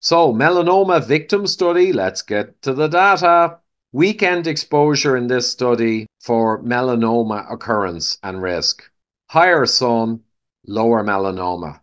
So, melanoma victim study, let's get to the data. Weekend exposure in this study for melanoma occurrence and risk. Higher sun, lower melanoma.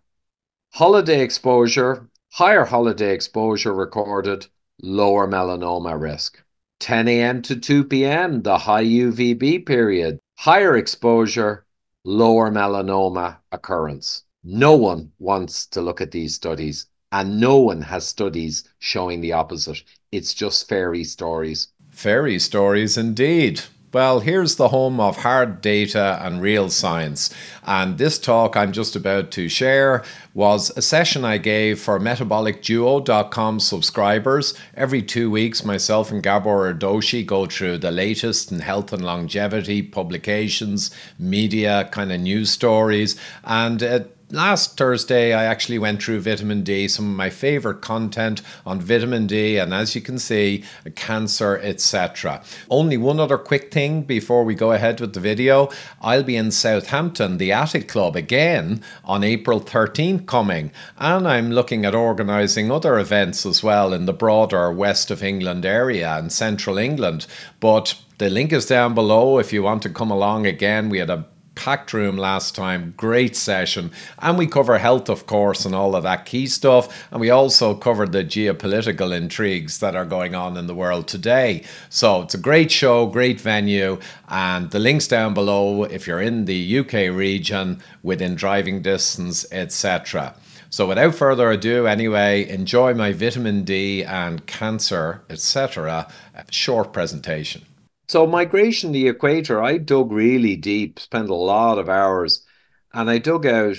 Holiday exposure, higher holiday exposure recorded, lower melanoma risk. 10 a.m. to 2 p.m., the high UVB period, higher exposure, lower melanoma occurrence. No one wants to look at these studies, and no one has studies showing the opposite. It's just fairy stories. Fairy stories indeed. Well, here's the home of hard data and real science. And this talk I'm just about to share was a session I gave for metabolicduo.com subscribers. Every 2 weeks, myself and Gabor Erdoshi go through the latest in health and longevity publications, media, kind of news stories. And last Thursday, I actually went through vitamin D, some of my favorite content on vitamin D, and as you can see, cancer, etc. Only one other quick thing before we go ahead with the video. I'll be in Southampton, the Attic Club, again on April 13th coming, and I'm looking at organising other events as well in the broader west of England area and central England. But the link is down below if you want to come along again. We had a packed room last time, great session, and we cover health, of course, and all of that key stuff, and we also covered the geopolitical intrigues that are going on in the world today. So it's a great show, great venue, and the links down below if you're in the UK region within driving distance, etc. So without further ado, anyway, enjoy my vitamin D and cancer, etc. short presentation. So, migration to the equator, I dug really deep, spent a lot of hours, and I dug out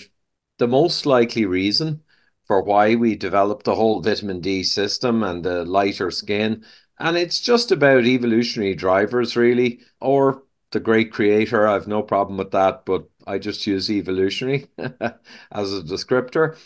the most likely reason for why we developed the whole vitamin D system and the lighter skin. And it's just about evolutionary drivers, really, or the great creator. I've no problem with that, but I just use evolutionary as a descriptor.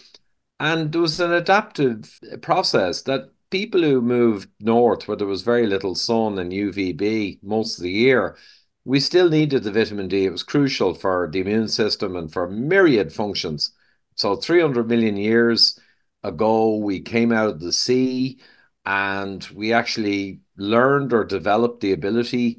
And there was an adaptive process that people who moved north, where there was very little sun and UVB most of the year, we still needed the vitamin D. It was crucial for the immune system and for myriad functions. So 300 million years ago, we came out of the sea and we actually learned or developed the ability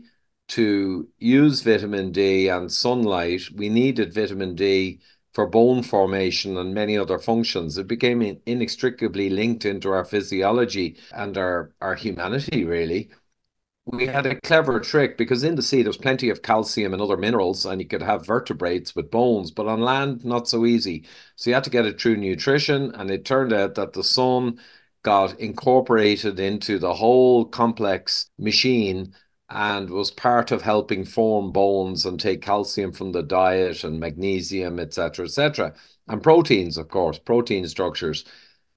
to use vitamin D and sunlight. We needed vitamin D for bone formation and many other functions. It became inextricably linked into our physiology and our humanity, really. We had a clever trick because in the sea there's plenty of calcium and other minerals, and you could have vertebrates with bones, but on land, not so easy. So you had to get it through nutrition, and it turned out that the sun got incorporated into the whole complex machine and was part of helping form bones and take calcium from the diet and magnesium, etc., etc. And proteins, of course, protein structures.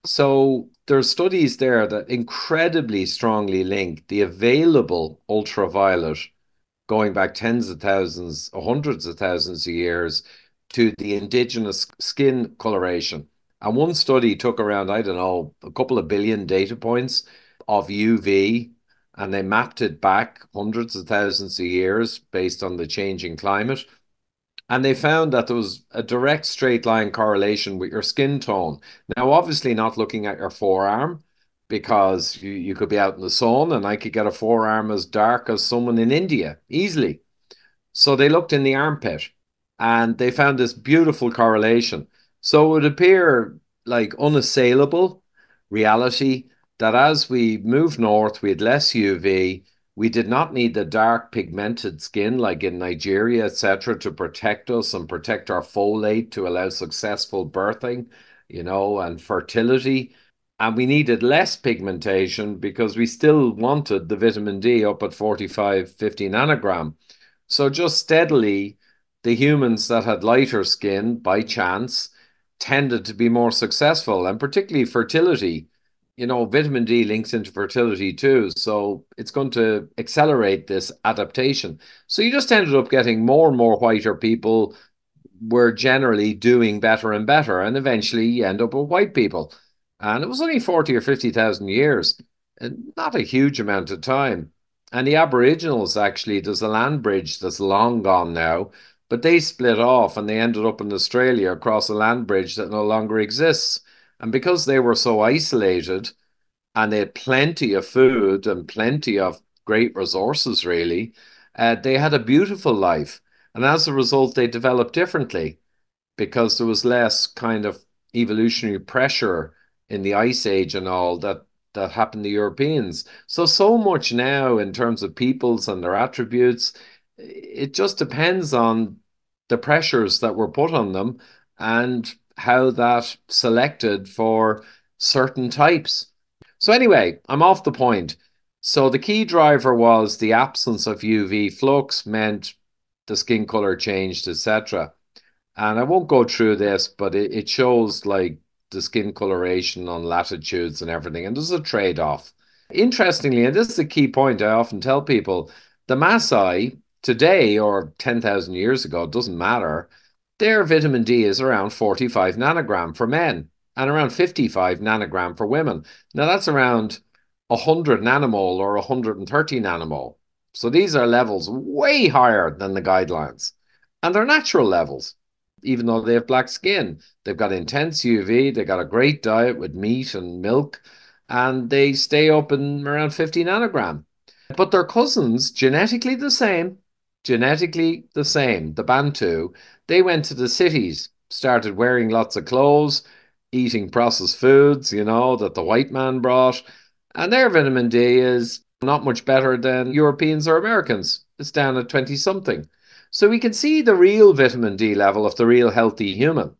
So there's studies there that incredibly strongly link the available ultraviolet going back tens of thousands, hundreds of thousands of years to the indigenous skin coloration. And one study took around, I don't know, a couple of billion data points of UV, and they mapped it back hundreds of thousands of years based on the changing climate. And they found that there was a direct straight line correlation with your skin tone. Now, obviously, not looking at your forearm because you could be out in the sun and I could get a forearm as dark as someone in India easily. So they looked in the armpit and they found this beautiful correlation. So it would appear like unassailable reality that as we move north, we had less UV. We did not need the dark pigmented skin like in Nigeria, etc., to protect us and protect our folate to allow successful birthing, and fertility. And we needed less pigmentation because we still wanted the vitamin D up at 45, 50 nanogram. So just steadily, the humans that had lighter skin by chance tended to be more successful, and particularly fertility. Vitamin D links into fertility too. So it's going to accelerate this adaptation. So you just ended up getting more and more whiter people were generally doing better and better. And eventually you end up with white people. And it was only 40 or 50,000 years, and not a huge amount of time. And the Aboriginals, actually, there's a land bridge that's long gone now, but they split off and they ended up in Australia across a land bridge that no longer exists. And because they were so isolated, and they had plenty of food and plenty of great resources, really. They had a beautiful life. And as a result, they developed differently because there was less kind of evolutionary pressure in the ice age and all that happened to Europeans. So much now in terms of peoples and their attributes, it just depends on the pressures that were put on them and how that selected for certain types. So anyway, I'm off the point. So the key driver was the absence of UV flux meant the skin color changed, etc. And I won't go through this, but it shows like the skin coloration on latitudes and everything. And there's a trade-off. Interestingly, and this is a key point I often tell people, the Maasai today or 10,000 years ago, it doesn't matter, their vitamin D is around 45 nanogram for men and around 55 nanogram for women. Now that's around 100 nanomole or 130 nanomole. So these are levels way higher than the guidelines. And they're natural levels even though they have black skin. They've got intense UV, they got a great diet with meat and milk, and they stay up in around 50 nanogram. But their cousins, genetically the same, the Bantu, they went to the cities, started wearing lots of clothes, eating processed foods, that the white man brought, and their vitamin D is not much better than Europeans or Americans. It's down at 20 something. So we can see the real vitamin D level of the real healthy human.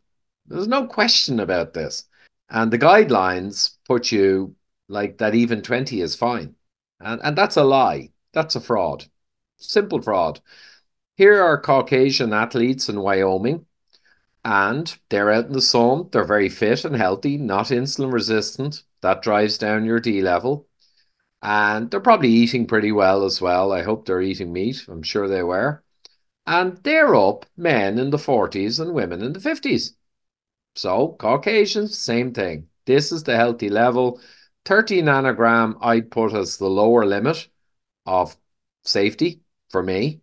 There's no question about this. And the guidelines put you like that even 20 is fine. And that's a lie. That's a fraud. Simple fraud. Here are Caucasian athletes in Wyoming, and they're out in the sun. They're very fit and healthy, not insulin resistant. That drives down your D level. And they're probably eating pretty well as well. I hope they're eating meat. I'm sure they were. And they're up men in the 40s and women in the 50s. So Caucasians, same thing. This is the healthy level. 30 nanogram I'd put as the lower limit of safety for me.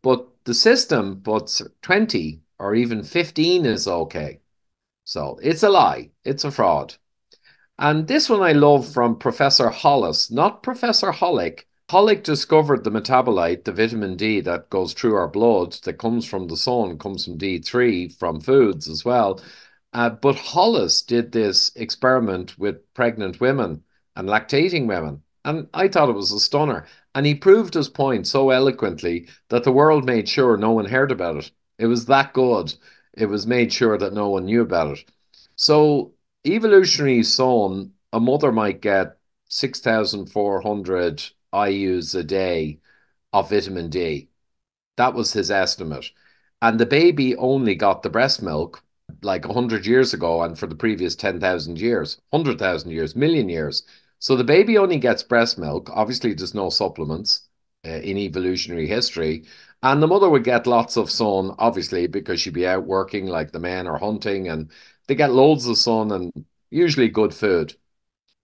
But the system puts 20 or even 15 is okay. So it's a lie. It's a fraud. And this one I love from Professor Hollis, not Professor Hollick. Hollick discovered the metabolite, the vitamin D that goes through our blood, that comes from the sun, comes from D3 from foods as well. But Hollis did this experiment with pregnant women and lactating women. And I thought it was a stunner. And he proved his point so eloquently that the world made sure no one heard about it. It was that good. It was made sure that no one knew about it. So evolutionary son, a mother might get 6,400 IUs a day of vitamin D. That was his estimate. And the baby only got the breast milk like 100 years ago and for the previous 10,000 years, 100,000 years, million years. So the baby only gets breast milk. Obviously, there's no supplements in evolutionary history. And the mother would get lots of sun, obviously, because she'd be out working like the men are hunting and they get loads of sun and usually good food.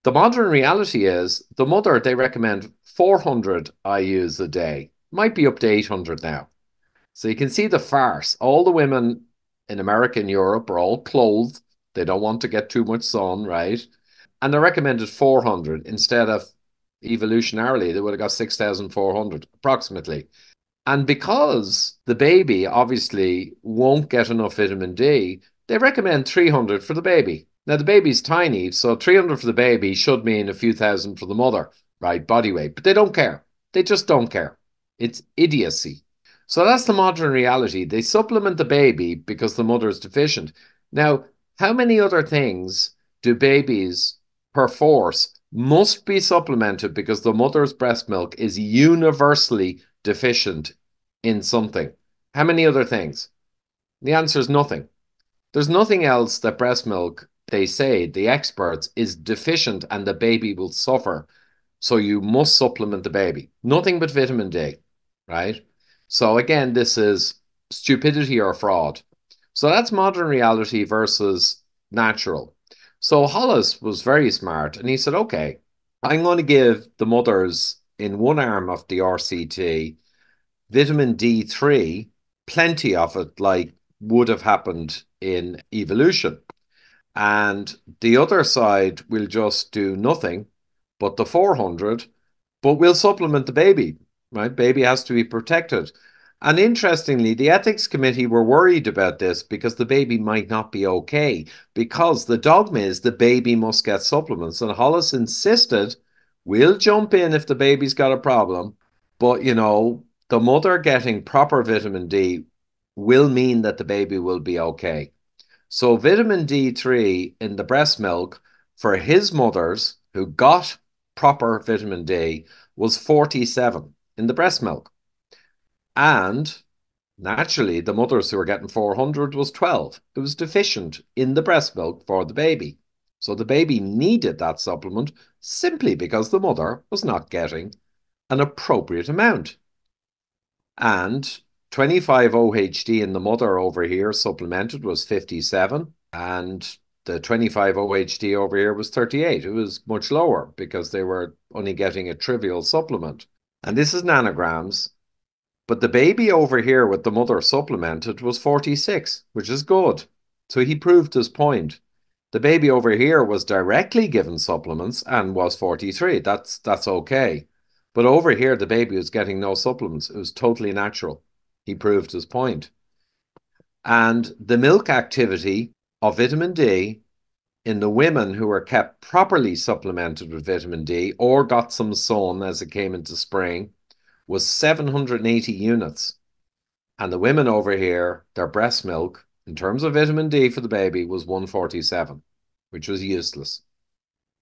The modern reality is the mother, they recommend 400 IUs a day, might be up to 800 now. So you can see the farce. All the women in America and Europe are all clothed. They don't want to get too much sun, right? And they recommended 400 instead of evolutionarily, they would have got 6,400 approximately. And because the baby obviously won't get enough vitamin D, they recommend 300 for the baby. Now, the baby's tiny, so 300 for the baby should mean a few thousand for the mother, right? Body weight. But they don't care. They just don't care. It's idiocy. So that's the modern reality. They supplement the baby because the mother is deficient. Now, how many other things do babies per force must be supplemented because the mother's breast milk is universally deficient in something? How many other things? The answer is nothing. There's nothing else that breast milk, they say, the experts, is deficient and the baby will suffer. So you must supplement the baby. Nothing but vitamin D, right? So again, this is stupidity or fraud. So that's modern reality versus natural. So Hollis was very smart and he said, okay, I'm going to give the mothers in one arm of the RCT vitamin D3, plenty of it, like would have happened in evolution. And the other side will just do nothing but the 400, but we'll supplement the baby, right? Baby has to be protected. And interestingly, the ethics committee were worried about this because the baby might not be okay, because the dogma is the baby must get supplements. And Hollis insisted, we'll jump in if the baby's got a problem, but the mother getting proper vitamin D will mean that the baby will be okay. So vitamin D3 in the breast milk for his mothers who got proper vitamin D was 47 in the breast milk. And naturally, the mothers who were getting 400 was 12. It was deficient in the breast milk for the baby. So the baby needed that supplement simply because the mother was not getting an appropriate amount. And 25 OHD in the mother over here supplemented was 57, and the 25 OHD over here was 38. It was much lower because they were only getting a trivial supplement. And this is nanograms, but the baby over here with the mother supplemented was 46, which is good. So he proved his point. The baby over here was directly given supplements and was 43. That's okay. But over here, the baby was getting no supplements. It was totally natural. He proved his point. And the milk activity of vitamin D in the women who were kept properly supplemented with vitamin D or got some sun as it came into spring was 780 units. And the women over here, their breast milk, in terms of vitamin D for the baby, was 147, which was useless.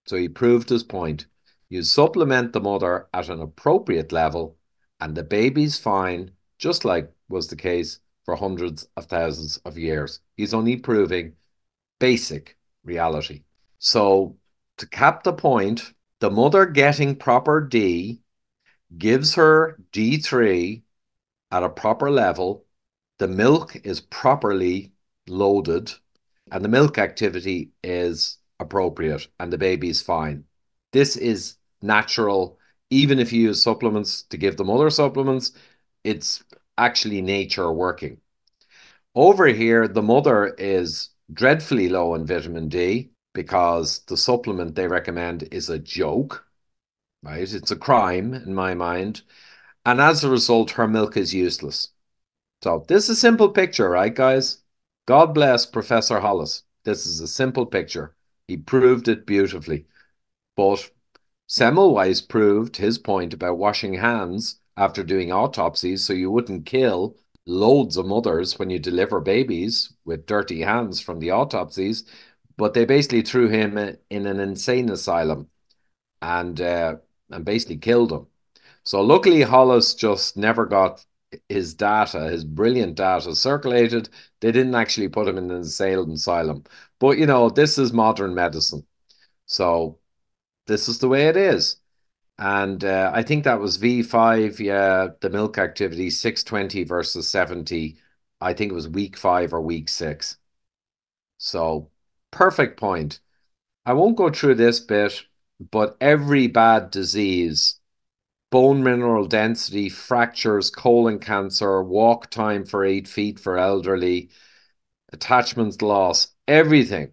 So he proved his point. You supplement the mother at an appropriate level, and the baby's fine, just like was the case for hundreds of thousands of years. He's only proving basic reality. So, to cap the point, the mother getting proper D gives her D3 at a proper level, the milk is properly loaded, and the milk activity is appropriate, and the baby's fine. This is natural. Even if you use supplements to give the mother supplements, it's actually nature working. Over here, the mother is dreadfully low in vitamin D because the supplement they recommend is a joke, right? It's a crime in my mind. And as a result, her milk is useless. So this is a simple picture, right, guys? God bless Professor Hollis. This is a simple picture. He proved it beautifully. But Semmelweis proved his point about washing hands after doing autopsies so you wouldn't kill loads of mothers when you deliver babies with dirty hands from the autopsies. But they basically threw him in an insane asylum and basically killed him. So luckily, Hollis just never got his data, his brilliant data circulated. They didn't actually put him in an insane asylum. But this is modern medicine. So this is the way it is. And I think that was V5, yeah, the milk activity, 620 versus 70. I think it was week 5 or week 6. So perfect point. I won't go through this bit, but every bad disease, bone mineral density, fractures, colon cancer, walk time for 8 feet for elderly, attachment loss, everything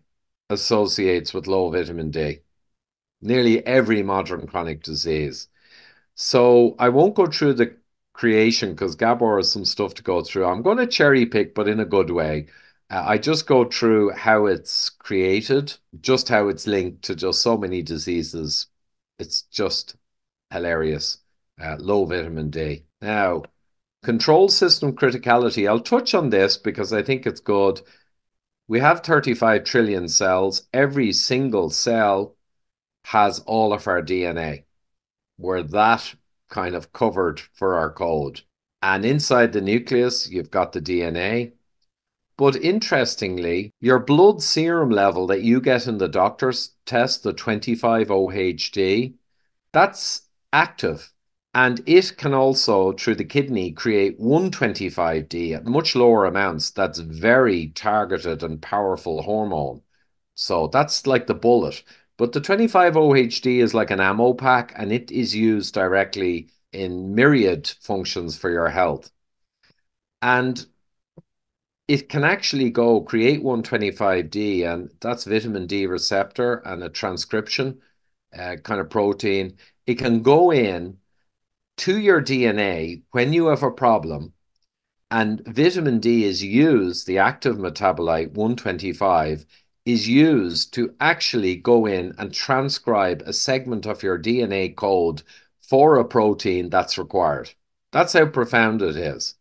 associates with low vitamin D. Nearly every modern chronic disease. So I won't go through the creation because Gabor has some stuff to go through. I'm going to cherry pick, but in a good way. I just go through how it's created, just how it's linked to just so many diseases. It's just hilarious. Low vitamin D. Now, control system criticality. I'll touch on this because I think it's good. We have 35 trillion cells. Every single cell has all of our DNA. We're that kind of covered for our code. And inside the nucleus, you've got the DNA. But interestingly, your blood serum level that you get in the doctor's test, the 25 OHD, that's active. And it can also, through the kidney, create 125D at much lower amounts. That's very targeted and powerful hormone. So that's like the bullet. But the 25 OHD is like an ammo pack and it is used directly in myriad functions for your health. And it can actually go create 125D, and that's vitamin D receptor and a transcription. kind of protein. It can go in to your DNA when you have a problem, and vitamin D is used, the active metabolite 125 is used to actually go in and transcribe a segment of your DNA code for a protein that's required. That's how profound it is.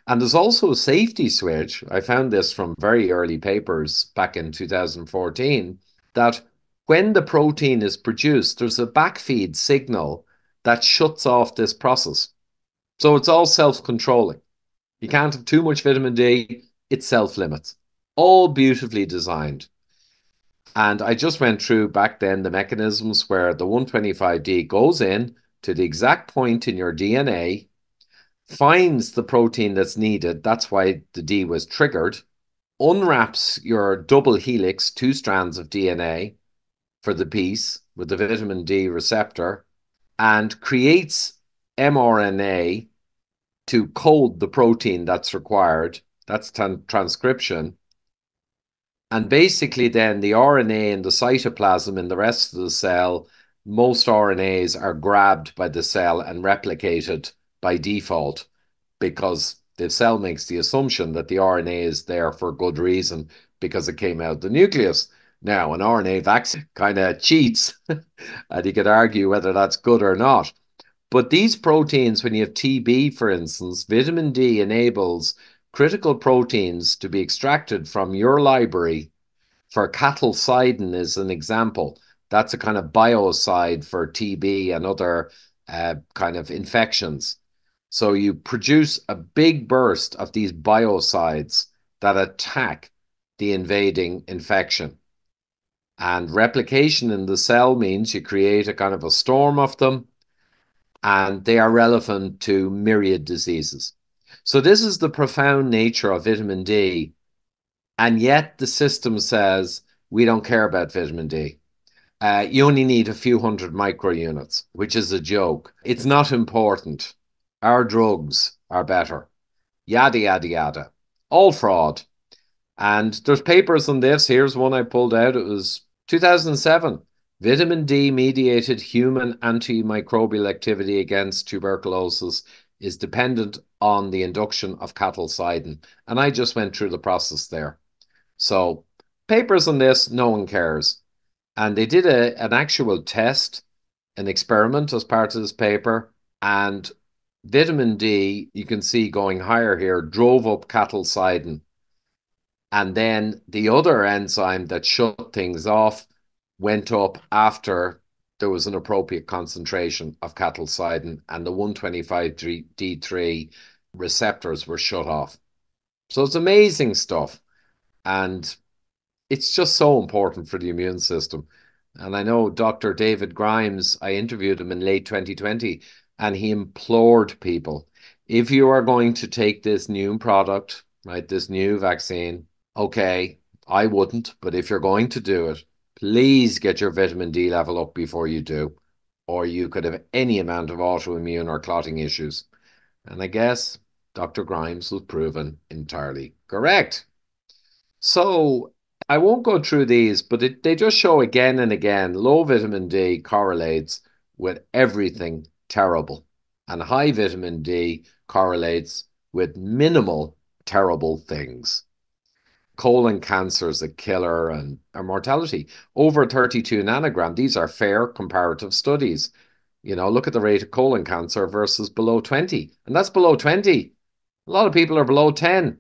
And there's also a safety switch. I found this from very early papers back in 2014 that when the protein is produced, there's a backfeed signal that shuts off this process. So it's all self controlling. You can't have too much vitamin D, it self limits. All beautifully designed. And I just went through back then the mechanisms where the 125D goes in to the exact point in your DNA, finds the protein that's needed. That's why the D was triggered, unwraps your double helix, two strands of DNA for the piece with the vitamin D receptor, and creates mRNA to code the protein that's required. That's transcription. And basically, then the RNA in the cytoplasm in the rest of the cell, most RNAs are grabbed by the cell and replicated by default because the cell makes the assumption that the RNA is there for good reason because it came out the nucleus. Now, an RNA vaccine kind of cheats, and you could argue whether that's good or not. But these proteins, when you have TB, for instance, vitamin D enables critical proteins to be extracted from your library. For cattle-sidin is an example. That's a kind of biocide for TB and other kind of infections. So you produce a big burst of these biocides that attack the invading infection. And replication in the cell means you create a kind of a storm of them, and they are relevant to myriad diseases. So this is the profound nature of vitamin D. And yet the system says we don't care about vitamin D. You only need a few hundred microunits, which is a joke. It's not important. Our drugs are better. Yada, yada, yada. All fraud. And there's papers on this. Here's one I pulled out. It was 2007. Vitamin D mediated human antimicrobial activity against tuberculosis is dependent on the induction of cattle-sidin. And I just went through the process there. So, papers on this, no one cares. And they did an actual test, an experiment as part of this paper, and vitamin D, you can see going higher here, drove up cattle-sidin. And then the other enzyme that shut things off went up after there was an appropriate concentration of cattle-sidin, and the 125D3 receptors were shut off. So it's amazing stuff. And it's just so important for the immune system. And I know Dr. David Grimes, I interviewed him in late 2020, and he implored people, if you are going to take this new product, right, this new vaccine, okay, I wouldn't, but if you're going to do it, please get your vitamin D level up before you do, or you could have any amount of autoimmune or clotting issues. And I guess Dr. Grimes was proven entirely correct. So I won't go through these, but they just show again and again low vitamin D correlates with everything terrible, and high vitamin D correlates with minimal terrible things. Colon cancer is a killer and a mortality over 32 nanogram. These are fair comparative studies. You know, look at the rate of colon cancer versus below 20, and that's below 20. A lot of people are below 10.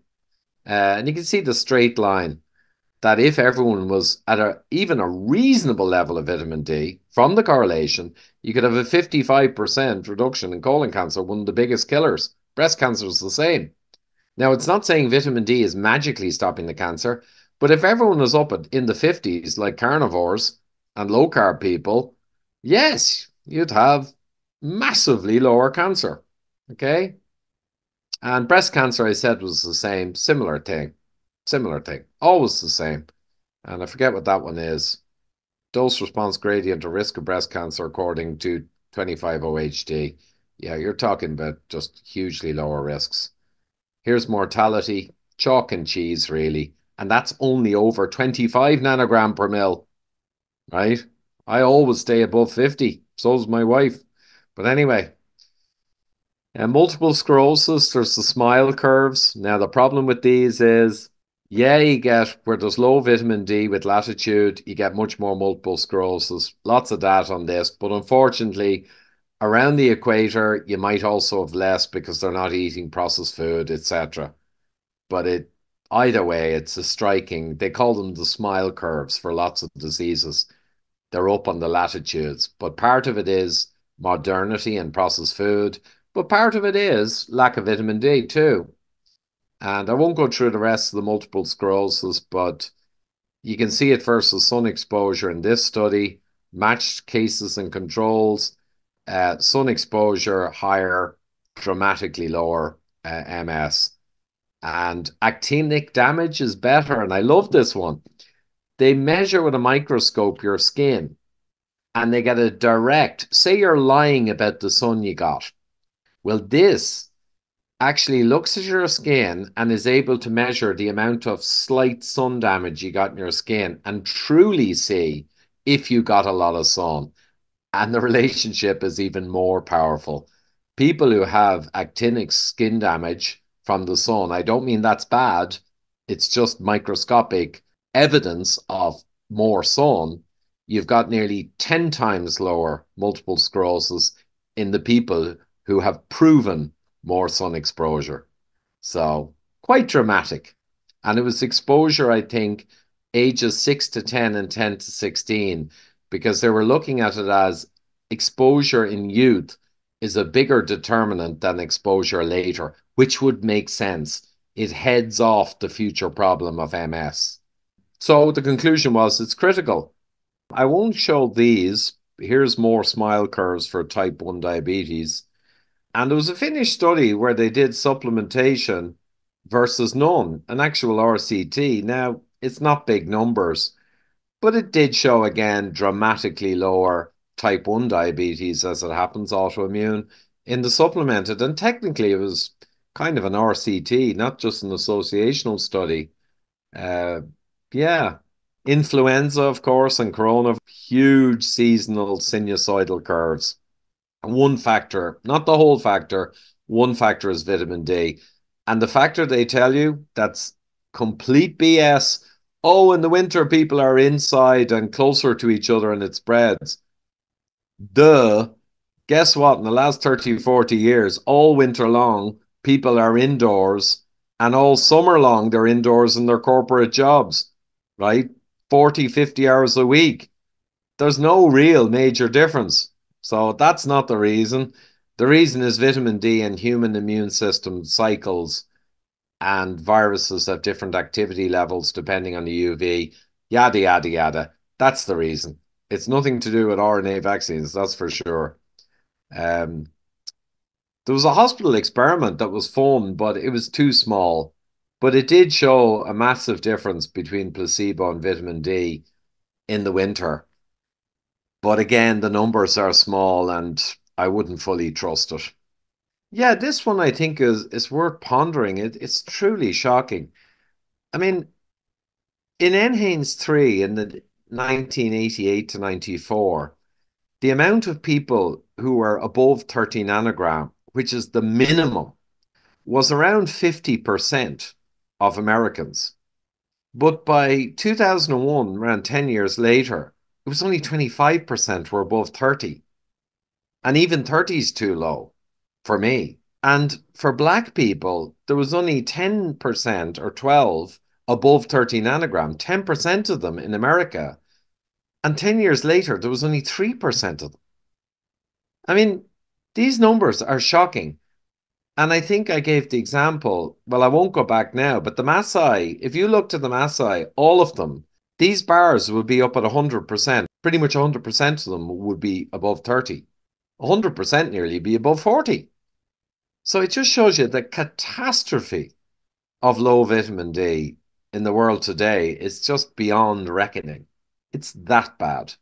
And you can see the straight line that if everyone was at even a reasonable level of vitamin D from the correlation, you could have a 55% reduction in colon cancer, one of the biggest killers. Breast cancer is the same. Now, it's not saying vitamin D is magically stopping the cancer, but if everyone was up in the 50s, like carnivores and low carb people, yes, you'd have massively lower cancer. Okay. And breast cancer, I said, was the same, similar thing, always the same. And I forget what that one is. Dose response gradient or risk of breast cancer according to 25 OHD. Yeah, you're talking about just hugely lower risks. Here's mortality, chalk and cheese, really. And that's only over 25 nanogram per mil, right? I always stay above 50. So's my wife. But anyway, multiple sclerosis, there's the smile curves. Now, the problem with these is, yeah, you get where there's low vitamin D with latitude, you get much more multiple sclerosis. Lots of data on this. But unfortunately, around the equator, you might also have less because they're not eating processed food, etc. But either way, it's a striking. They call them the smile curves for lots of diseases. They're up on the latitudes, but part of it is modernity and processed food, but part of it is lack of vitamin D too. And I won't go through the rest of the multiple sclerosis, but you can see it versus sun exposure in this study, matched cases and controls, sun exposure higher, dramatically lower MS. And actinic damage is better. And I love this one. They measure with a microscope your skin and they get a direct, say you're lying about the sun you got. Well, this actually looks at your skin and is able to measure the amount of slight sun damage you got in your skin and truly see if you got a lot of sun. And the relationship is even more powerful. People who have actinic skin damage from the sun, I don't mean that's bad, it's just microscopic evidence of more sun. You've got nearly 10 times lower multiple sclerosis in the people who have proven more sun exposure. So, quite dramatic. And it was exposure, I think, ages 6 to 10 and 10 to 16, because they were looking at it as exposure in youth is a bigger determinant than exposure later, which would make sense. It heads off the future problem of MS. So the conclusion was it's critical. I won't show these. Here's more smile curves for type 1 diabetes. And there was a Finnish study where they did supplementation versus none, an actual RCT. Now, it's not big numbers, but it did show again dramatically lower type 1 diabetes as it happens, autoimmune, in the supplemented. And technically, it was kind of an RCT, not just an associational study. Uh, yeah. Influenza, of course, and corona, huge seasonal sinusoidal curves. One factor, not the whole factor, one factor is vitamin D. And the factor they tell you that's complete BS. Oh, in the winter, people are inside and closer to each other and it spreads. Duh. Guess what? In the last 30, 40 years, all winter long, people are indoors and all summer long, they're indoors in their corporate jobs, right? 40, 50 hours a week. There's no real major difference. So that's not the reason. The reason is vitamin D and human immune system cycles and viruses have different activity levels depending on the UV, yada, yada, yada. That's the reason. It's nothing to do with RNA vaccines, that's for sure. Um, there was a hospital experiment that was fun, but it was too small. But it did show a massive difference between placebo and vitamin D in the winter. But again, the numbers are small and I wouldn't fully trust it. Yeah, this one I think is worth pondering. It's truly shocking. I mean, in NHANES 3 in the 1988 to 94, the amount of people who were above 30 nanogram, which is the minimum, was around 50% of Americans. But by 2001, around 10 years later, it was only 25% were above 30. And even 30 is too low for me. And for black people, there was only 10% or 12 above 30 nanogram, 10% of them in America. And 10 years later, there was only 3% of them. I mean, these numbers are shocking. And I think I gave the example, well, I won't go back now, but the Maasai, if you looked at the Maasai, all of them, these bars would be up at 100%. Pretty much 100% of them would be above 30. 100% nearly be above 40. So it just shows you the catastrophe of low vitamin D in the world today is just beyond reckoning. It's that bad.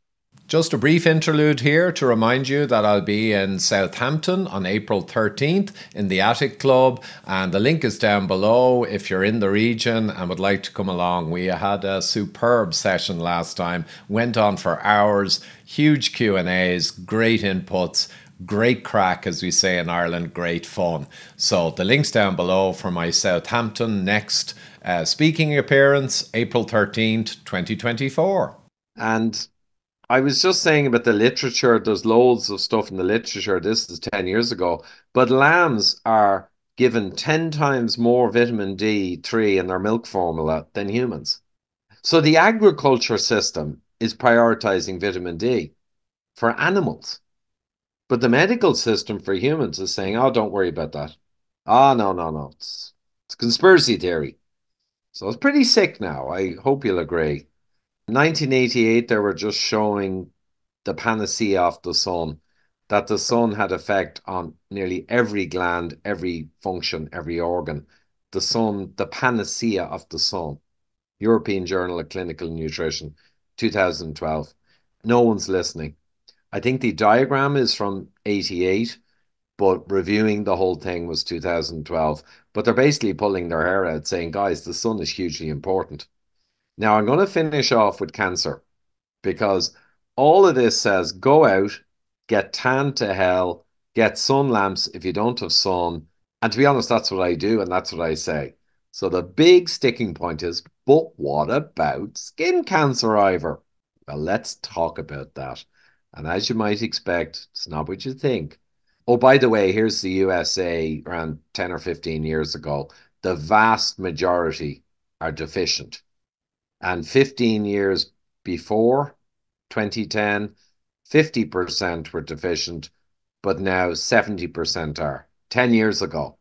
Just a brief interlude here to remind you that I'll be in Southampton on April 13th in the Attic Club, and the link is down below if you're in the region and would like to come along. We had a superb session last time, went on for hours, huge Q&As, great inputs, great crack, as we say in Ireland, great fun. So the link's down below for my Southampton next speaking appearance, April 13th, 2024. And I was just saying about the literature, there's loads of stuff in the literature. This is 10 years ago, but lambs are given 10 times more vitamin D3 in their milk formula than humans. So the agriculture system is prioritizing vitamin D for animals, but the medical system for humans is saying, oh, don't worry about that. Ah, no, no, no. It's conspiracy theory. So it's pretty sick now. I hope you'll agree. 1988, they were just showing the panacea of the sun, that the sun had effect on nearly every gland, every function, every organ. The sun, the panacea of the sun. European Journal of Clinical Nutrition, 2012. No one's listening. I think the diagram is from 88, but reviewing the whole thing was 2012. But they're basically pulling their hair out saying, guys, the sun is hugely important. Now, I'm going to finish off with cancer because all of this says go out, get tan to hell, get sun lamps if you don't have sun. And to be honest, that's what I do and that's what I say. So the big sticking point is, but what about skin cancer, Ivor? Well, let's talk about that. And as you might expect, it's not what you think. Oh, by the way, here's the USA around 10 or 15 years ago. The vast majority are deficient. And 15 years before 2010, 50% were deficient, but now 70% are. 10 years ago.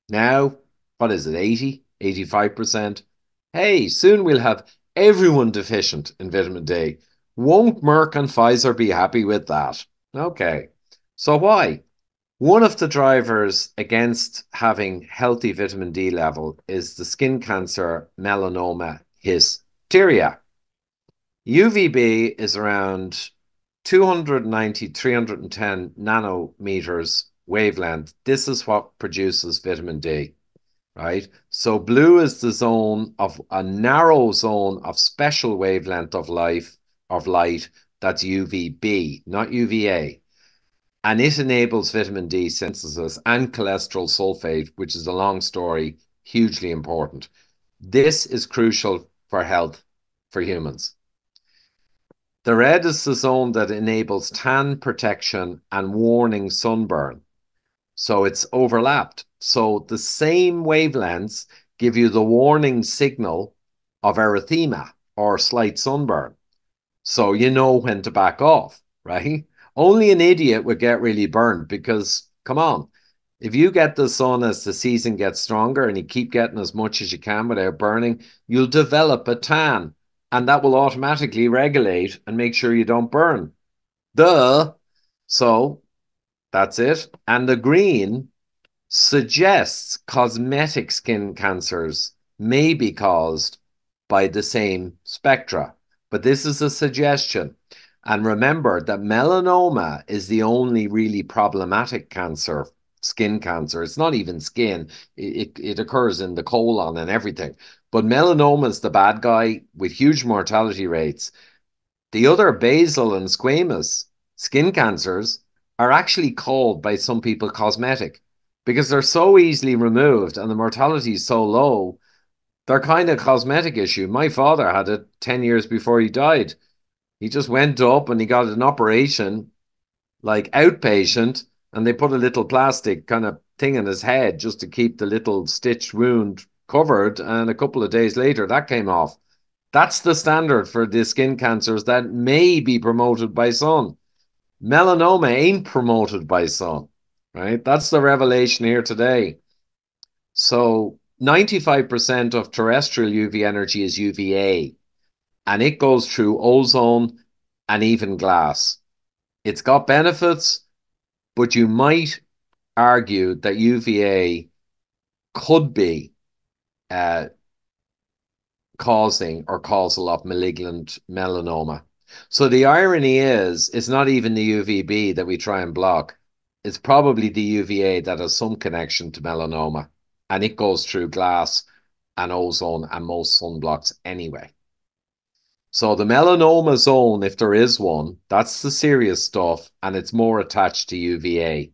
Now, what is it, 80, 85%? Hey, soon we'll have everyone deficient in vitamin D. Won't Merck and Pfizer be happy with that? Okay. So why? One of the drivers against having healthy vitamin D level is the skin cancer melanoma hysteria. UVB is around 290, 310 nanometers wavelength. This is what produces vitamin D, right? So blue is the zone of a narrow zone of special wavelength of light. That's UVB, not UVA. And it enables vitamin D synthesis and cholesterol sulfate, which is a long story, hugely important. This is crucial for health for humans. The red is the zone that enables tan protection and warning sunburn. So it's overlapped. So the same wavelengths give you the warning signal of erythema or slight sunburn. So you know when to back off, right? Only an idiot would get really burned because, come on, if you get the sun as the season gets stronger and you keep getting as much as you can without burning, you'll develop a tan and that will automatically regulate and make sure you don't burn. Duh. So that's it. And the green suggests cosmetic skin cancers may be caused by the same spectra. But this is a suggestion. And remember that melanoma is the only really problematic cancer, skin cancer. It's not even skin, it occurs in the colon and everything. But melanoma is the bad guy with huge mortality rates. The other basal and squamous skin cancers are actually called by some people cosmetic because they're so easily removed and the mortality is so low. They're kind of cosmetic issue. My father had it 10 years before he died. He just went up and he got an operation like outpatient and they put a little plastic kind of thing in his head just to keep the little stitched wound covered. And a couple of days later, that came off. That's the standard for the skin cancers that may be promoted by sun. Melanoma ain't promoted by sun, right? That's the revelation here today. So 95% of terrestrial UV energy is UVA, and it goes through ozone and even glass. It's got benefits, but you might argue that UVA could be causing or causal of malignant melanoma. So the irony is, it's not even the UVB that we try and block. It's probably the UVA that has some connection to melanoma, and it goes through glass and ozone and most sunblocks anyway. So the melanoma zone, if there is one, that's the serious stuff, and it's more attached to UVA.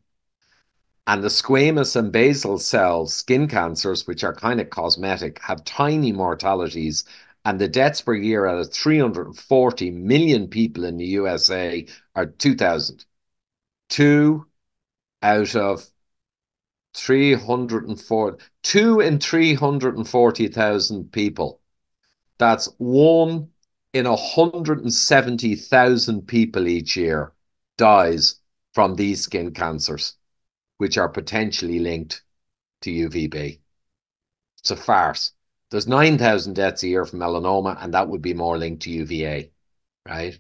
And the squamous and basal cell skin cancers, which are kind of cosmetic, have tiny mortalities. And the deaths per year out of 340 million people in the USA are 2,000. Two out of 340, two in 340,000 people. That's one in 170,000 people each year dies from these skin cancers, which are potentially linked to UVB. It's a farce. There's 9,000 deaths a year from melanoma, and that would be more linked to UVA, right?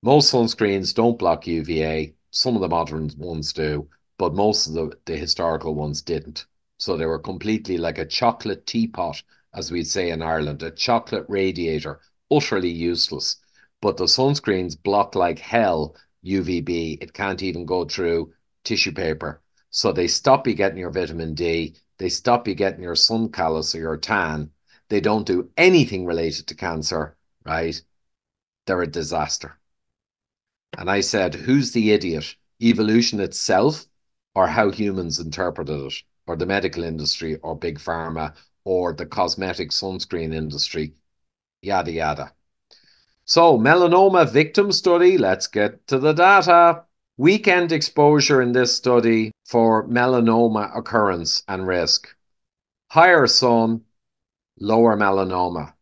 Most sunscreens don't block UVA. Some of the modern ones do, but most of the historical ones didn't. So they were completely like a chocolate teapot, as we'd say in Ireland, a chocolate radiator, utterly useless. But the sunscreens block like hell UVB. It can't even go through tissue paper. So they stop you getting your vitamin D. They stop you getting your sun callus or your tan. They don't do anything related to cancer, right? They're a disaster. And I said, who's the idiot? Evolution itself, or how humans interpreted it, or the medical industry, or big pharma, or the cosmetic sunscreen industry, yada, yada. So, melanoma victim study, let's get to the data. Weekend exposure in this study for melanoma occurrence and risk. Higher sun, lower melanoma.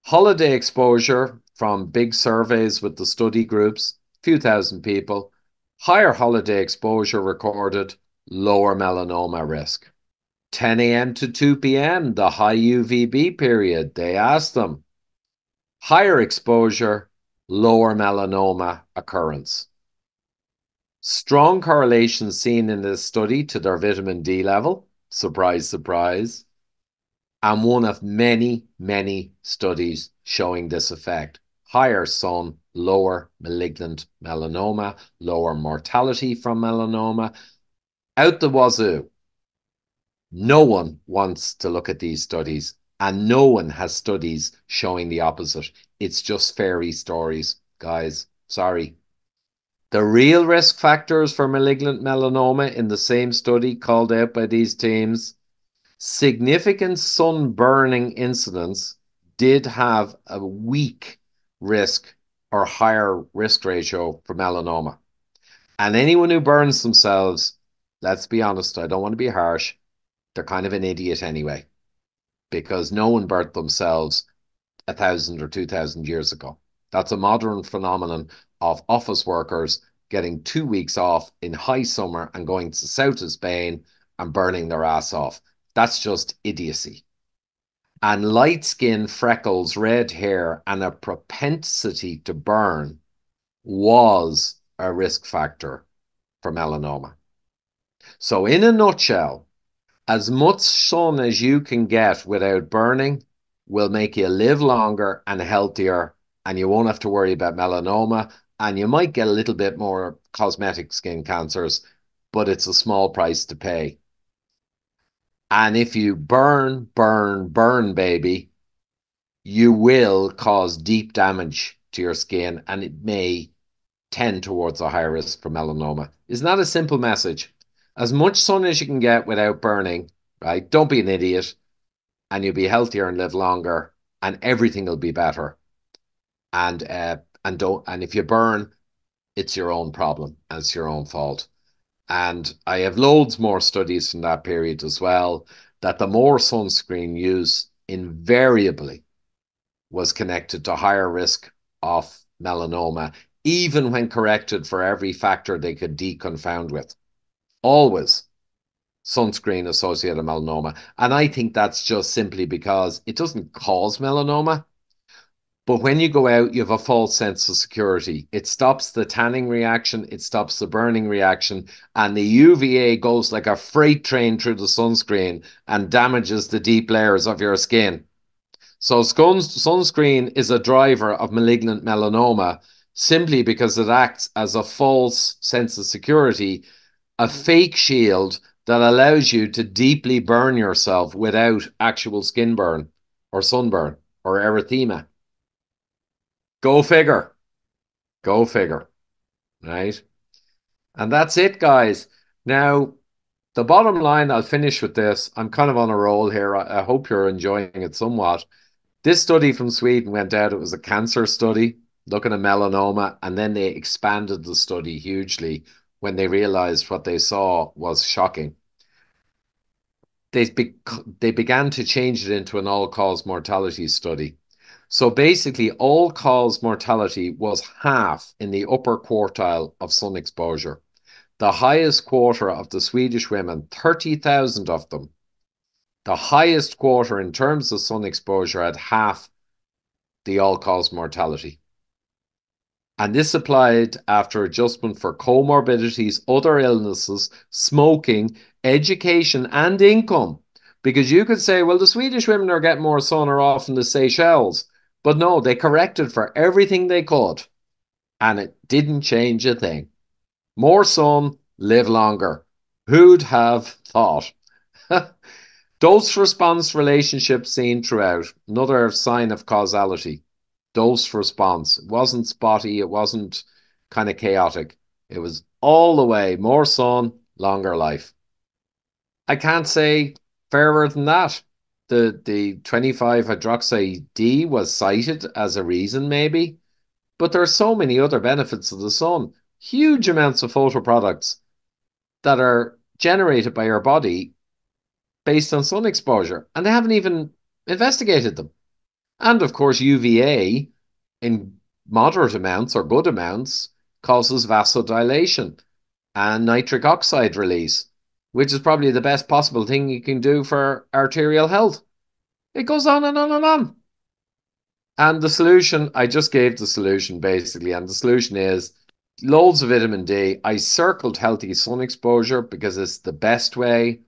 Holiday exposure from big surveys with the study groups, few thousand people. Higher holiday exposure recorded, lower melanoma risk. 10 a.m. to 2 p.m., the high UVB period, they asked them. Higher exposure, lower melanoma occurrence. Strong correlation seen in this study to their vitamin D level. Surprise, surprise. And one of many, many studies showing this effect. Higher sun, lower malignant melanoma, lower mortality from melanoma. Out the wazoo. No one wants to look at these studies, and no one has studies showing the opposite. It's just fairy stories, guys. Sorry. The real risk factors for malignant melanoma in the same study called out by these teams, significant sun burning incidents did have a weak risk or higher risk ratio for melanoma. And anyone who burns themselves, let's be honest, I don't want to be harsh, they're kind of an idiot anyway, because no one burnt themselves 1,000 or 2,000 years ago. That's a modern phenomenon of office workers getting 2 weeks off in high summer and going to south of Spain and burning their ass off. That's just idiocy. And light skin, freckles, red hair, and a propensity to burn was a risk factor for melanoma. So, in a nutshell, as much sun as you can get without burning will make you live longer and healthier, and you won't have to worry about melanoma. And you might get a little bit more cosmetic skin cancers, but it's a small price to pay. And if you burn, burn, burn, baby, you will cause deep damage to your skin and it may tend towards a higher risk for melanoma. It's not a simple message. As much sun as you can get without burning, right? Don't be an idiot and you'll be healthier and live longer and everything will be better. And if you burn, it's your own problem and it's your own fault. And I have loads more studies from that period as well, that the more sunscreen use invariably was connected to higher risk of melanoma, even when corrected for every factor they could deconfound with. Always sunscreen associated melanoma. And I think that's just simply because it doesn't cause melanoma. But when you go out, you have a false sense of security. It stops the tanning reaction, it stops the burning reaction, and the UVA goes like a freight train through the sunscreen and damages the deep layers of your skin. So sunscreen is a driver of malignant melanoma simply because it acts as a false sense of security, a fake shield that allows you to deeply burn yourself without actual skin burn or sunburn or erythema. Go figure. Go figure. Right? And that's it, guys. Now, the bottom line, I'll finish with this. I'm kind of on a roll here. I hope you're enjoying it somewhat. This study from Sweden went out. It was a cancer study looking at melanoma, and then they expanded the study hugely when they realized what they saw was shocking. They, be they began to change it into an all-cause mortality study. So basically, all-cause mortality was half in the upper quartile of sun exposure. The highest quarter of the Swedish women, 30,000 of them, the highest quarter in terms of sun exposure had half the all-cause mortality. And this applied after adjustment for comorbidities, other illnesses, smoking, education, and income. Because you could say, well, the Swedish women are getting more sun or off in the Seychelles. But no, they corrected for everything they could. And it didn't change a thing. More sun, live longer. Who'd have thought? Dose response relationship seen throughout. Another sign of causality. Dose response. It wasn't spotty. It wasn't kind of chaotic. It was all the way. More sun, longer life. I can't say fairer than that. The 25 hydroxy D was cited as a reason, maybe, but there are so many other benefits of the sun. Huge amounts of photoproducts that are generated by our body based on sun exposure, and they haven't even investigated them. And of course, UVA in moderate amounts or good amounts causes vasodilation and nitric oxide release, which is probably the best possible thing you can do for arterial health. It goes on and on and on. And the solution, I just gave the solution basically, and the solution is loads of vitamin D. I circled healthy sun exposure because it's the best way.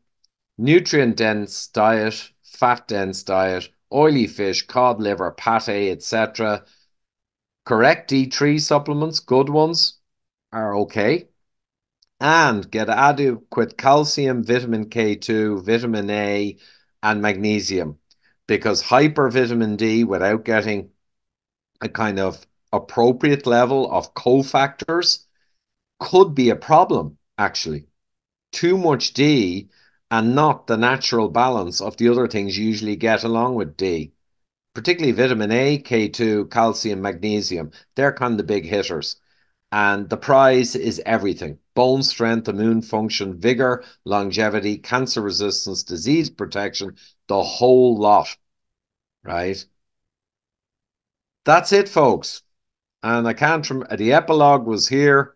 Nutrient dense diet, fat dense diet, oily fish, cod liver, pate, etc. Correct D3 supplements, good ones, are okay. And get adequate calcium, vitamin K2, vitamin A, and magnesium. Because hypervitamin D, without getting a kind of appropriate level of cofactors, could be a problem, actually. Too much D and not the natural balance of the other things you usually get along with D, particularly vitamin A, K2, calcium, magnesium. They're kind of the big hitters. And the prize is everything: bone strength, immune function, vigor, longevity, cancer resistance, disease protection, the whole lot, right? That's it, folks. And I can't, the epilogue was here,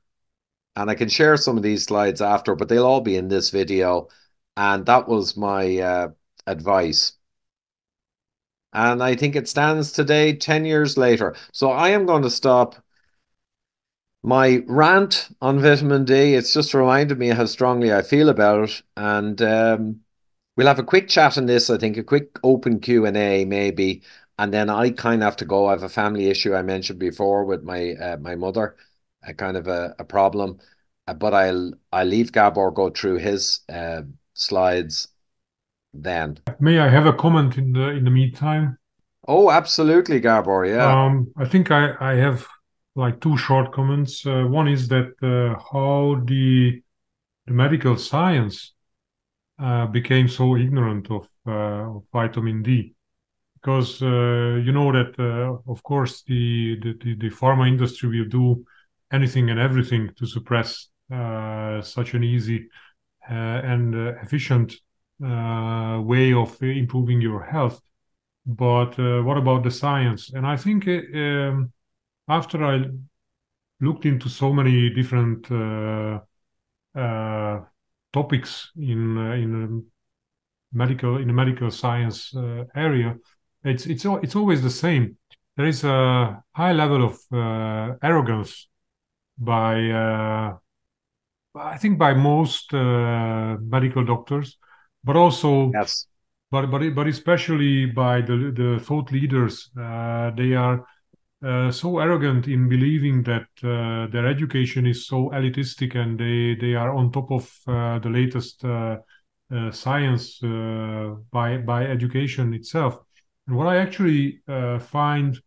and I can share some of these slides after, but they'll all be in this video. And that was my advice. And I think it stands today, 10 years later. So I am going to stop my rant on vitamin D. It's just reminded me how strongly I feel about it. And we'll have a quick chat on this, I think, a quick open Q&A maybe. And then I kind of have to go. I have a family issue I mentioned before with my mother, a kind of a problem. But I'll leave Gabor go through his slides then. May I have a comment in the meantime? Oh, absolutely, Gabor. Yeah. I think I have like two short comments. One is that how the medical science became so ignorant of vitamin D, because you know that of course the pharma industry will do anything and everything to suppress such an easy and efficient way of improving your health. But what about the science? And I think after I looked into so many different uh, topics in the medical science area, it's always the same. There is a high level of arrogance by I think by most medical doctors, but also Yes. but especially by the thought leaders. They are so arrogant in believing that their education is so elitistic, and they are on top of the latest science by education itself. And what I actually find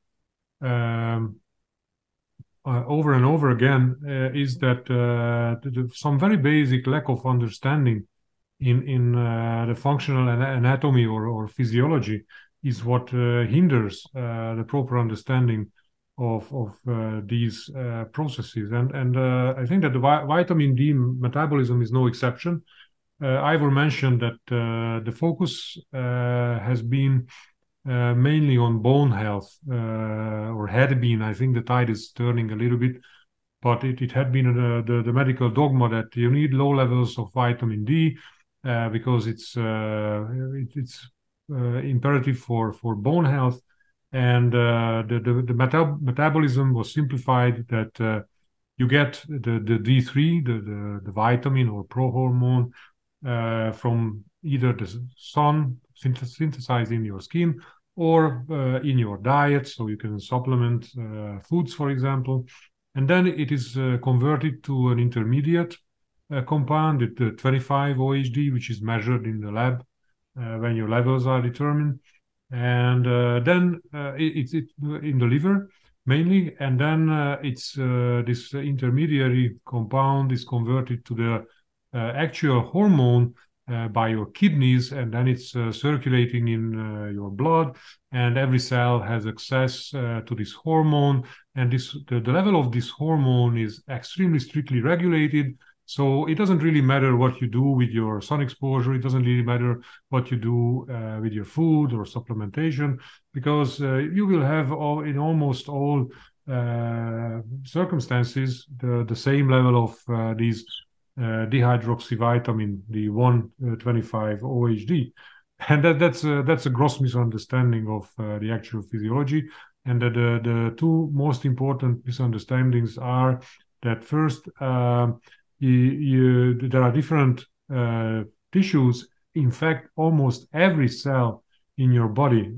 um, over and over again is that some very basic lack of understanding in the functional anatomy or physiology is what hinders the proper understanding of these processes. And I think that the vitamin D metabolism is no exception. Ivor mentioned that the focus has been mainly on bone health, or had been. I think the tide is turning a little bit, but it had been the medical dogma that you need low levels of vitamin D because it's imperative for bone health. And the metabolism was simplified that you get the D3, the vitamin or prohormone from either the sun synthesized in your skin or in your diet. So you can supplement foods, for example. And then it is converted to an intermediate compound, the 25 OHD, which is measured in the lab when your levels are determined. And then it's in the liver mainly. And then it's this intermediary compound is converted to the actual hormone by your kidneys, and then it's circulating in your blood, and every cell has access to this hormone. And the level of this hormone is extremely strictly regulated. So it doesn't really matter what you do with your sun exposure. It doesn't really matter what you do with your food or supplementation, because you will have in almost all circumstances the same level of these dihydroxyvitamin, the 125 OHD. And that's a gross misunderstanding of the actual physiology. And the two most important misunderstandings are that first, there are different tissues. In fact, almost every cell in your body,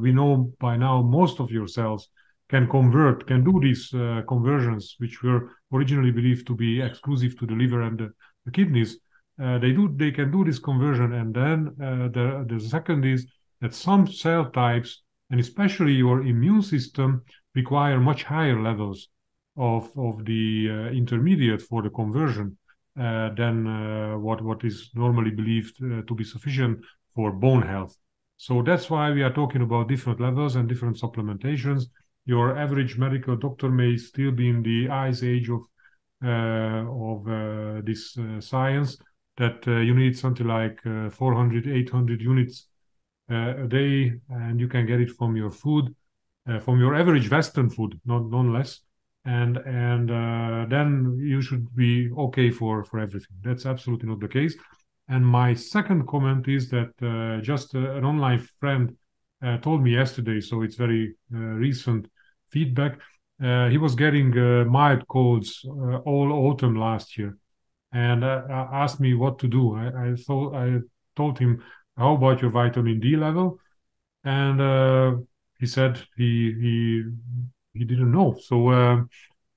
we know by now most of your cells can do these conversions, which were originally believed to be exclusive to the liver and the kidneys. They can do this conversion. And then the second is that some cell types, and especially your immune system, require much higher levels of the intermediate for the conversion than what is normally believed to be sufficient for bone health. So that's why we are talking about different levels and different supplementations. Your average medical doctor may still be in the ice age of this science, that you need something like 400, 800 units a day, and you can get it from your food, from your average Western food, none less. And then you should be okay for everything. That's absolutely not the case. And my second comment is that just an online friend told me yesterday, so it's very recent feedback. He was getting mild colds all autumn last year, and asked me what to do. I told him, "How about your vitamin D level?" And he said he didn't know. So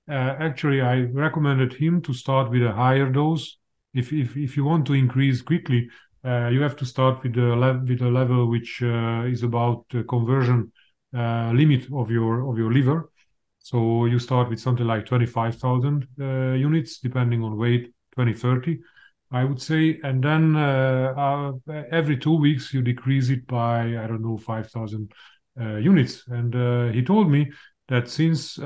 actually, I recommended him to start with a higher dose. If you want to increase quickly, you have to start with a level which is about the conversion limit of your liver. So you start with something like 25,000 units, depending on weight, 2030, I would say. And then every 2 weeks, you decrease it by, I don't know, 5,000 units. And he told me that since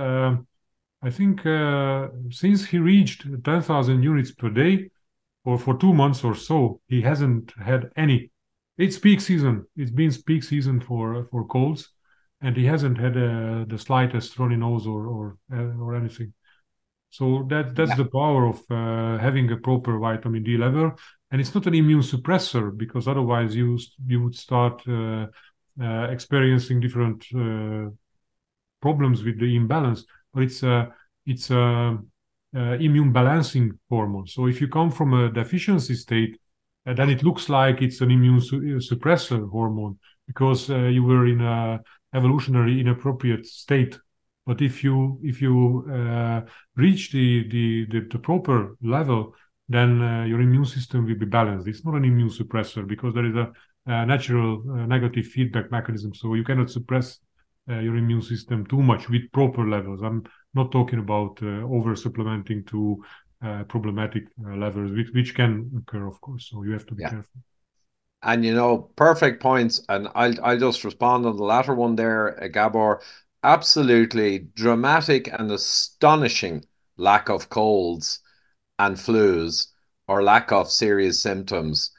since he reached 10,000 units per day, or for 2 months or so, he hasn't had any. It's peak season. It's been peak season for colds, and he hasn't had the slightest runny nose or anything. So that's the power of having a proper vitamin D level, and it's not an immune suppressor, because otherwise you would start experiencing different problems with the imbalance. But it's immune balancing hormone. So if you come from a deficiency state, then it looks like it's an immune suppressor hormone because you were in a evolutionary inappropriate state. But if you reach the proper level, then your immune system will be balanced. It's not an immune suppressor because there is a natural negative feedback mechanism. So you cannot suppress your immune system too much with proper levels. I'm not talking about over supplementing to problematic levels, which can occur, of course. So you have to be Yeah. careful. And perfect points. And I'll just respond on the latter one there, Gabor. Absolutely dramatic and astonishing lack of colds and flus or lack of serious symptoms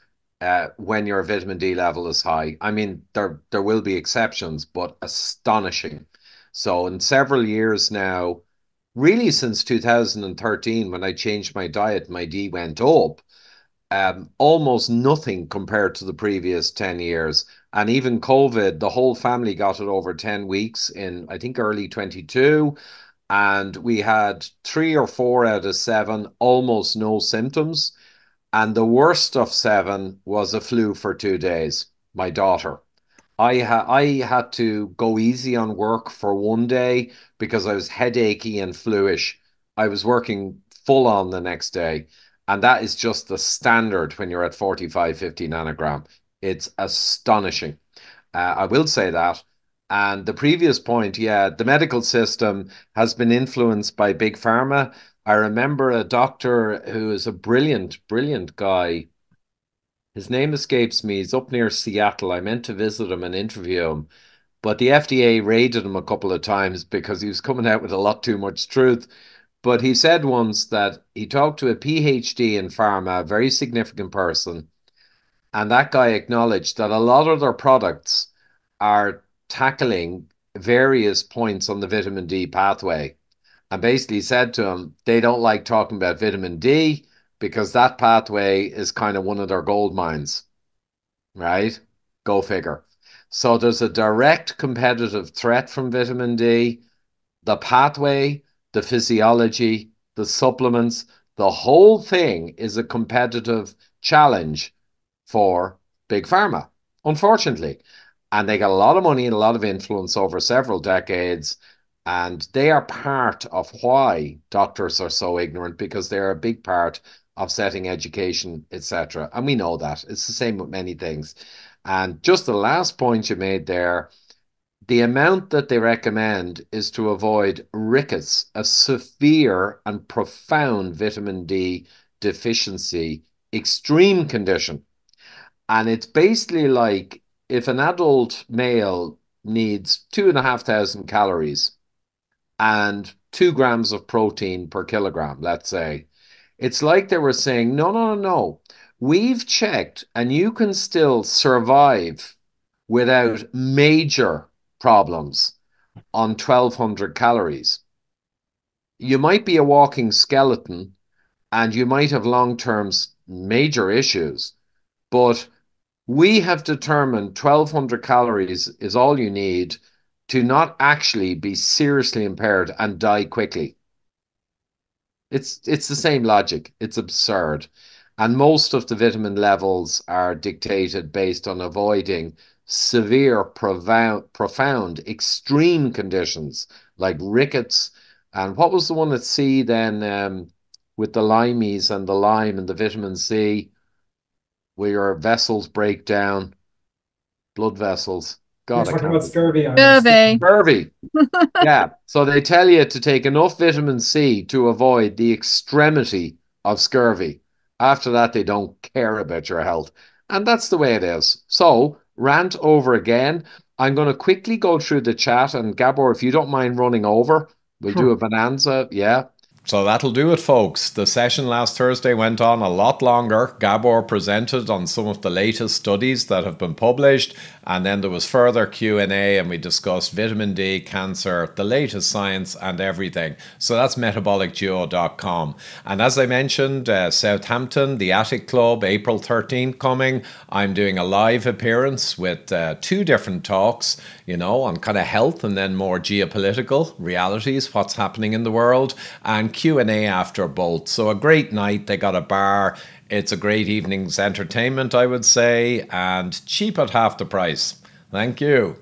when your vitamin D level is high. I mean, there will be exceptions, but astonishing. So in several years now, really since 2013, when I changed my diet, my D went up almost nothing compared to the previous 10 years. And even COVID, the whole family got it over 10 weeks in, I think, early 22. And we had 3 or 4 out of 7, almost no symptoms. And the worst of 7 was a flu for 2 days, my daughter. I had to go easy on work for one day because I was headachy and fluish. I was working full on the next day. And that is just the standard when you're at 45, 50 nanogram. It's astonishing. I will say that. And the previous point, yeah, the medical system has been influenced by big pharma. I remember a doctor who is a brilliant, brilliant guy. His name escapes me. He's up near Seattle. I meant to visit him and interview him, but the FDA raided him a couple of times because he was coming out with a lot too much truth. But he said once that he talked to a PhD in pharma, a very significant person, and that guy acknowledged that a lot of their products are tackling various points on the vitamin D pathway. And basically said to him, they don't like talking about vitamin D because that pathway is kind of one of their gold mines, right? Go figure. So there's a direct competitive threat from vitamin D, the pathway, the physiology, the supplements, the whole thing is a competitive challenge for big pharma, unfortunately. And they got a lot of money and a lot of influence over several decades. And they are part of why doctors are so ignorant because they're a big part of setting education, etc. And we know that. It's the same with many things. And just the last point you made there, the amount that they recommend is to avoid rickets, a severe and profound vitamin D deficiency, extreme condition. And it's basically like if an adult male needs 2,500 calories and 2 grams of protein per kilogram, let's say, it's like they were saying, no, no, no, no. We've checked and you can still survive without major problems on 1,200 calories. You might be a walking skeleton and you might have long-term major issues, but we have determined 1,200 calories is all you need to not actually be seriously impaired and die quickly. It's the same logic. It's absurd. And most of the vitamin levels are dictated based on avoiding severe, profound, extreme conditions like rickets. And what was the one at C then with the limeys and the lime and the vitamin C, where your vessels break down, blood vessels. You're God, I talking can't. about scurvy, I Survey. understand. Scurvy. Yeah. So they tell you to take enough vitamin C to avoid the extremity of scurvy. After that, they don't care about your health. And that's the way it is. So, rant over again. I'm going to quickly go through the chat. And Gabor, if you don't mind running over, we'll do a Sure. bonanza. Yeah. So that'll do it, folks. The session last Thursday went on a lot longer. Gabor presented on some of the latest studies that have been published, and then there was further Q&A, and we discussed vitamin D, cancer, the latest science, and everything. So that's metabolicduo.com. And as I mentioned, Southampton, the Attic Club, April 13th coming. I'm doing a live appearance with 2 different talks, on kind of health and then more geopolitical realities, what's happening in the world, and Q&A after both. So a great night. They got a bar. It's a great evening's entertainment, I would say, and cheap at half the price. Thank you.